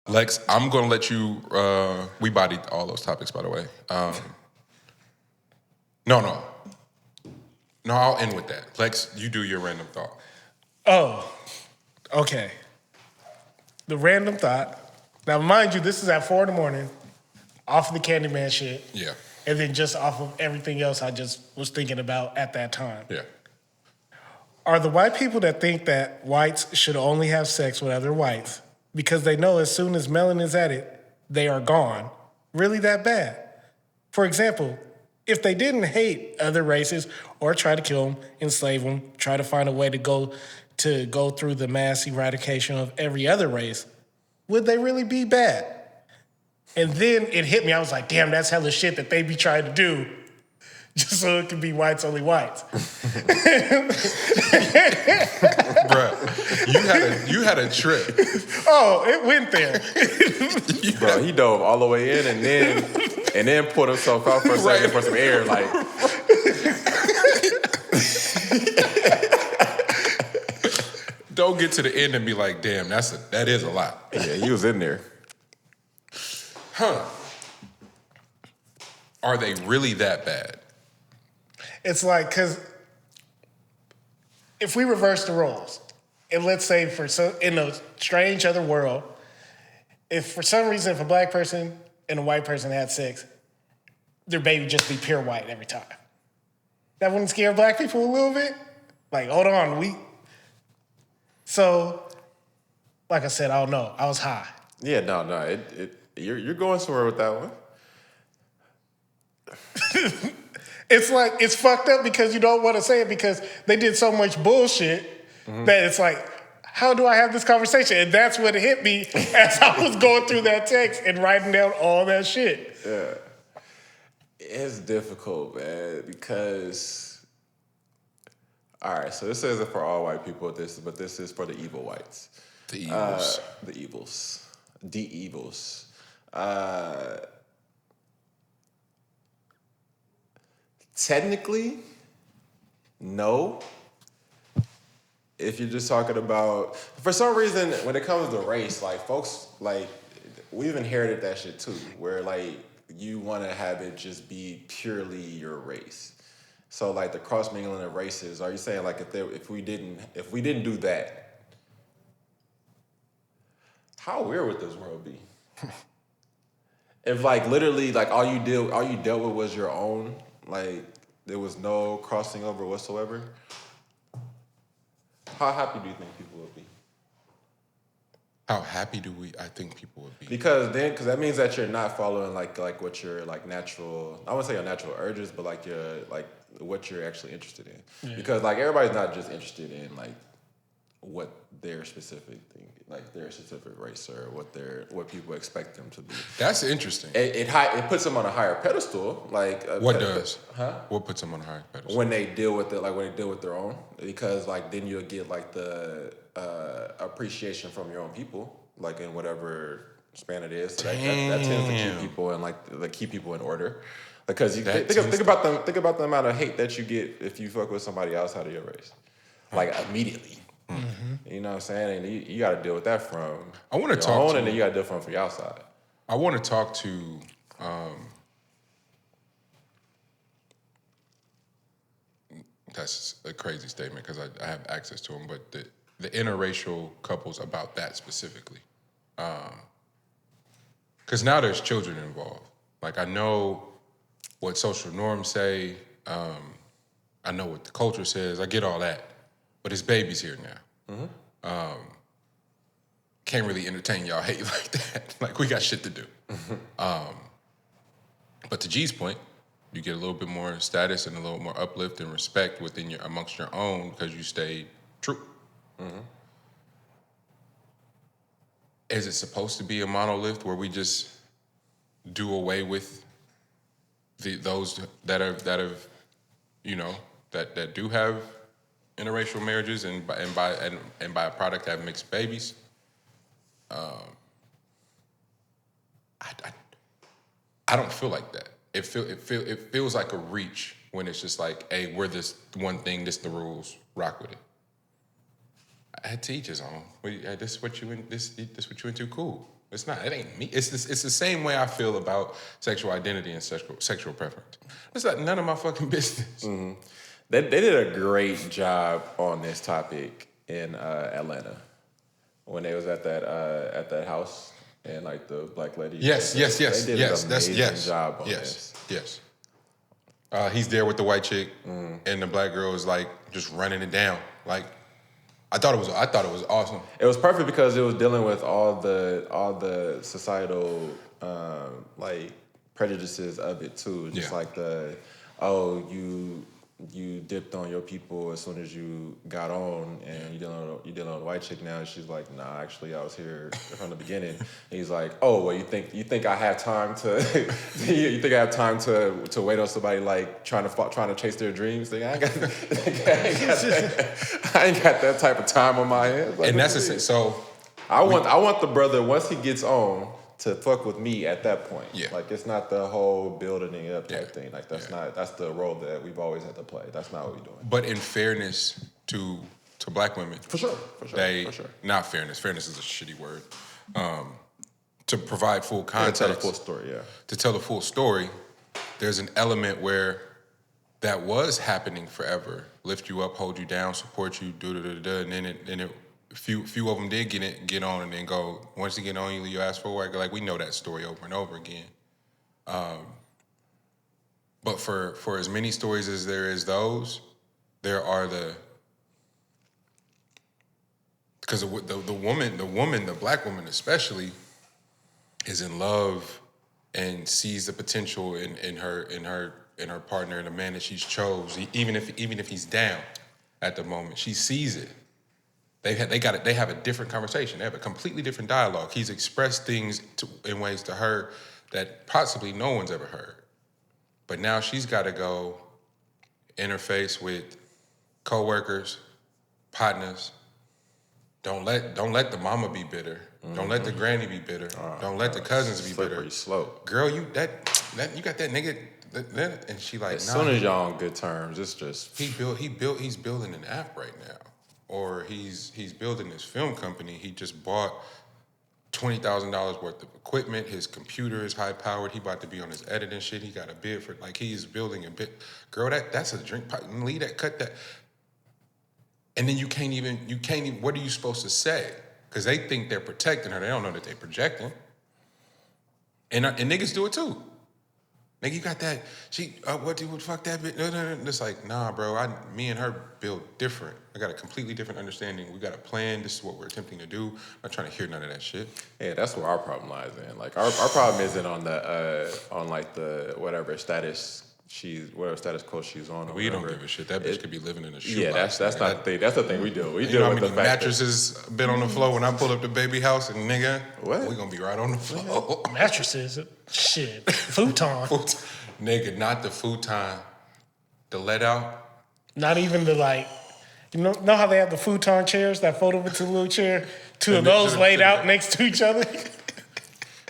Lex, I'm going to let you, we bodied all those topics, by the way. No, I'll end with that. Lex, you do your random thought. Oh, okay. The random thought. Now, mind you, this is at 4 a.m, off of the Candyman shit. Yeah. And then just off of everything else I just was thinking about at that time. Yeah. Are the white people that think that whites should only have sex with other whites because they know as soon as melanin is at it, they are gone, really that bad? For example, if they didn't hate other races or try to kill them, enslave them, try to find a way to go through the mass eradication of every other race, would they really be bad? And then it hit me. I was like, damn, that's hella shit that they be trying to do just so it can be whites only whites. Bruh, you had a trip. Oh, it went there. Bro, he dove all the way in and then pulled himself out for a second for some air, like. Don't get to the end and be like, damn, that is a lot. Yeah, he was in there. Huh. Are they really that bad? It's like, because if we reverse the roles, and let's say in a strange other world, if for some reason if a black person and a white person had sex, their baby would just be pure white every time. That wouldn't scare black people a little bit? Like, hold on, So, like I said, I don't know. I was high. Yeah, no. You're going somewhere with that one. It's like, it's fucked up because you don't want to say it because they did so much bullshit that it's like, how do I have this conversation? And that's what hit me as I was going through that text and writing down all that shit. Yeah. It's difficult, man, because... All right, so this isn't for all white people, but this is for the evil whites. The evils. The evils. Technically, no. If you're just talking about, for some reason, when it comes to race, like folks, like we've inherited that shit too, where like you want to have it just be purely your race. So like the cross mingling of races, are you saying like if we didn't do that, how weird would this world be? If like literally like all you dealt with was your own, like there was no crossing over whatsoever, how happy do you think people would be? How happy I think people would be? Because that means that you're not following like what your like natural, I wouldn't say your natural urges, but like your like what you're actually interested in. Yeah. Because like everybody's not just interested in like what their specific thing, like their specific race or what people expect them to be. That's interesting. It puts them on a higher pedestal. Like what does? Huh? What puts them on a higher pedestal? When they deal with it, like when they deal with their own, because like then you'll get like the appreciation from your own people, like in whatever span it is. So that tends to keep people in keep people in order. Because you think about the amount of hate that you get if you fuck with somebody outside of your race, like immediately. Mm-hmm. You know what I'm saying? And you got to deal with that from your own, and then you got to deal from your outside. I want to talk to. That's a crazy statement because I have access to them, but the interracial couples about that specifically, because now there's children involved. Like I know what social norms say. I know what the culture says. I get all that. But it's babies here now. Mm-hmm. Can't really entertain y'all hate like that. Like, we got shit to do. Mm-hmm. But to G's point, you get a little bit more status and a little more uplift and respect amongst your own because you stayed true. Mm-hmm. Is it supposed to be a monolith where we just do away with those that do have interracial marriages and by a product have mixed babies? I don't feel like that. It feels like a reach when it's just like, hey, we're this one thing, this the rules, rock with it. I had to each his own. This what you into, cool. It's not. It ain't me. It's the same way I feel about sexual identity and sexual preference. It's like none of my fucking business. Mm-hmm. They did a great job on this topic in Atlanta when they was at that house and like the black lady. Yes. They did an amazing job on yes. this. Yes. He's there with the white chick, and the black girl is like just running it down. Like I thought it was awesome. It was perfect because it was dealing with all the societal like prejudices of it too. Just like you dipped on your people as soon as you got on, and you dealing with a white chick now. And she's like, nah, actually, I was here from the beginning. And he's like, oh, well, you think I have time to you think I have time to wait on somebody like trying to chase their dreams? I ain't got that type of time on my hands. Like, and that's so. I want the brother once he gets on to fuck with me at that point. Yeah. Like it's not the whole building it up type thing. Like that's the role that we've always had to play. That's not what we're doing. But in fairness to black women, for sure. Not fairness. Fairness is a shitty word. To provide full context, to tell the full story. Yeah. To tell the full story, there's an element where that was happening forever. Lift you up, hold you down, support you, and then it. Few of them did get on and then go. Once you get on, you ask for work. Like we know that story over and over again. But for as many stories as there is those, there are because the black woman especially, is in love and sees the potential in her partner and the man that she's chose. Even if he's down at the moment, she sees it. They have a different conversation. They have a completely different dialogue. He's expressed things in ways to her that possibly no one's ever heard. But now she's got to go interface with coworkers, partners. Don't let the mama be bitter. Mm-hmm. Don't let the granny be bitter. Don't let the cousins be bitter. Slippery slope. Girl, you got that nigga. And she like, as soon as y'all on good terms, it's just he's building an app right now. Or he's building this film company. He just bought $20,000 worth of equipment. His computer is high powered. He about to be on his editing shit. He got a bid for like he's building a bit. Girl, that's a drink pipe. Leave that, cut that. And then you can't even. What are you supposed to say? Because they think they're protecting her. They don't know that they're projecting. And niggas do it too. Nigga, you got that, fuck that bitch. No. It's like, nah, bro, me and her build different. I got a completely different understanding. We got a plan. This is what we're attempting to do. I'm not trying to hear none of that shit. Yeah, that's where our problem lies in. Like, our problem isn't on the whatever status quo she's on. We don't give a shit. That bitch could be living in a shoe. Yeah, that's not the thing. That's the thing we do. We you deal know with how many the fact mattresses been on the floor when I pull up the baby house and nigga, we gonna be right on the floor. Mattresses, shit, futon. Nigga, not the futon, the let out. Not even the like. You know how they have the futon chairs that fold over to the little chair? Two of those laid out next to each other.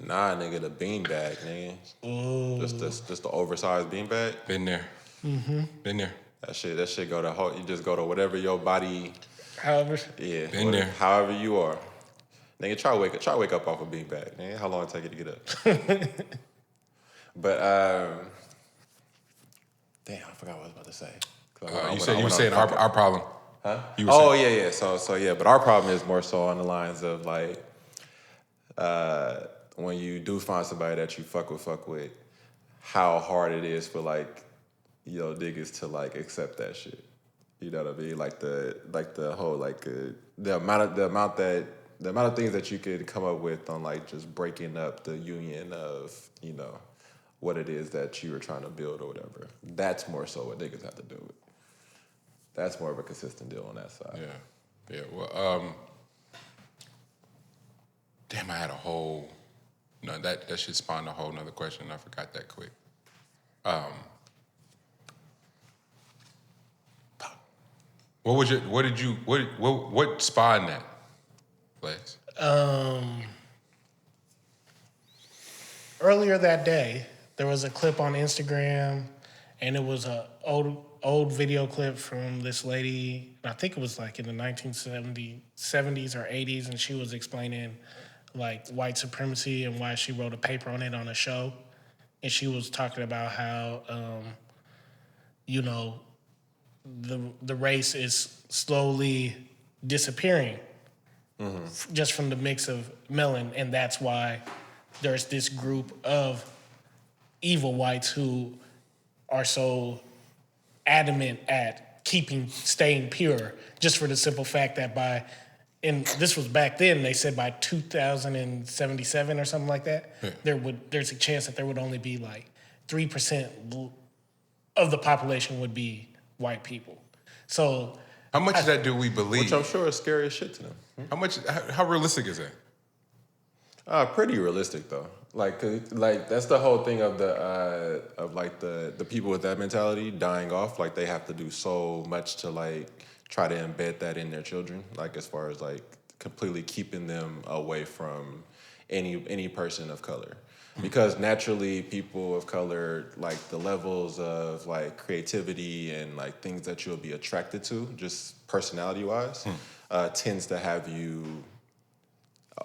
Nah, nigga, the beanbag, nigga. Ooh. Just the oversized beanbag. Been there. Mm-hmm. Been there. That shit go to you just go to whatever your body. However. Yeah. Been there. However you are. Nigga, try to wake up off a beanbag, nigga. How long it take you to get up? But damn, I forgot what I was about to say. You were saying our problem. Huh? Yeah. So yeah, but our problem is more so on the lines of like when you do find somebody that you fuck with, how hard it is for like, you know, niggas to like accept that shit. You know what I mean? Like the whole like the amount of things that you could come up with on like just breaking up the union of, you know, what it is that you were trying to build or whatever. That's more so what niggas have to do with. That's more of a consistent deal on that side. Yeah. Well, damn, I had a whole. No, that shit spawned a whole nother question, and I forgot that quick. What spawned that, Lex? Earlier that day, there was a clip on Instagram, and it was a old video clip from this lady. I think it was like in the 1970s or 80s, and she was explaining like white supremacy and why she wrote a paper on it on a show, and she was talking about how you know, the race is slowly disappearing just from the mix of melon, and that's why there's this group of evil whites who are so adamant at staying pure, just for the simple fact that and this was back then, they said by 2077 or something like that, there's a chance that there would only be like 3% of the population would be white people. So how much of that do we believe? Which I'm sure is scary as shit to them. How realistic is that? Pretty realistic though. Like that's the whole thing of the people with that mentality dying off. Like they have to do so much to like try to embed that in their children. Like as far as like completely keeping them away from any person of color. Because naturally people of color, like the levels of like creativity and like things that you'll be attracted to, just personality wise, tends to have you,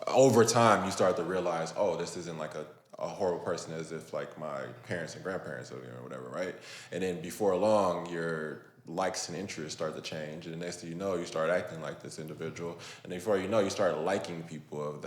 over time you start to realize, oh, this isn't like a horrible person as if like my parents and grandparents or whatever, right? And then before long, your likes and interests start to change, and the next thing you know, you start acting like this individual, and before you know, you start liking people of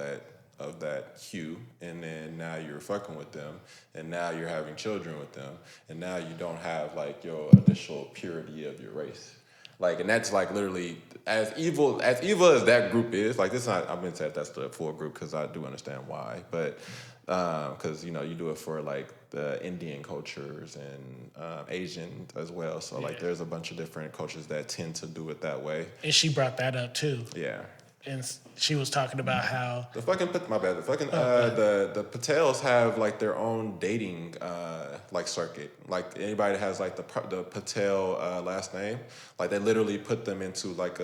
that hue, and then now you're fucking with them, and now you're having children with them, and now you don't have like your initial purity of your race. Like, and that's like literally as evil as that group is. Like, this not, I've been said that's the full group because I do understand why, but because you do it for like the Indian cultures and Asian as well. So like, there's a bunch of different cultures that tend to do it that way. And she brought that up too. Yeah. And she was talking about how the Patels have like their own dating like circuit. Like anybody that has like the Patel last name, like they literally put them into like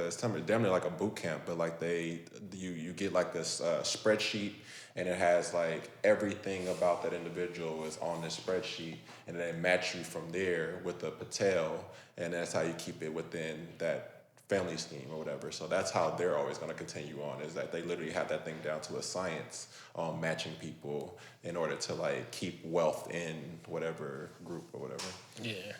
damn near like a boot camp. But like you get like this spreadsheet, and it has like everything about that individual is on this spreadsheet, and then they match you from there with the Patel, and that's how you keep it within that family scheme or whatever. So that's how they're always going to continue on, is that they literally have that thing down to a science on matching people in order to like keep wealth in whatever group or whatever. Yeah.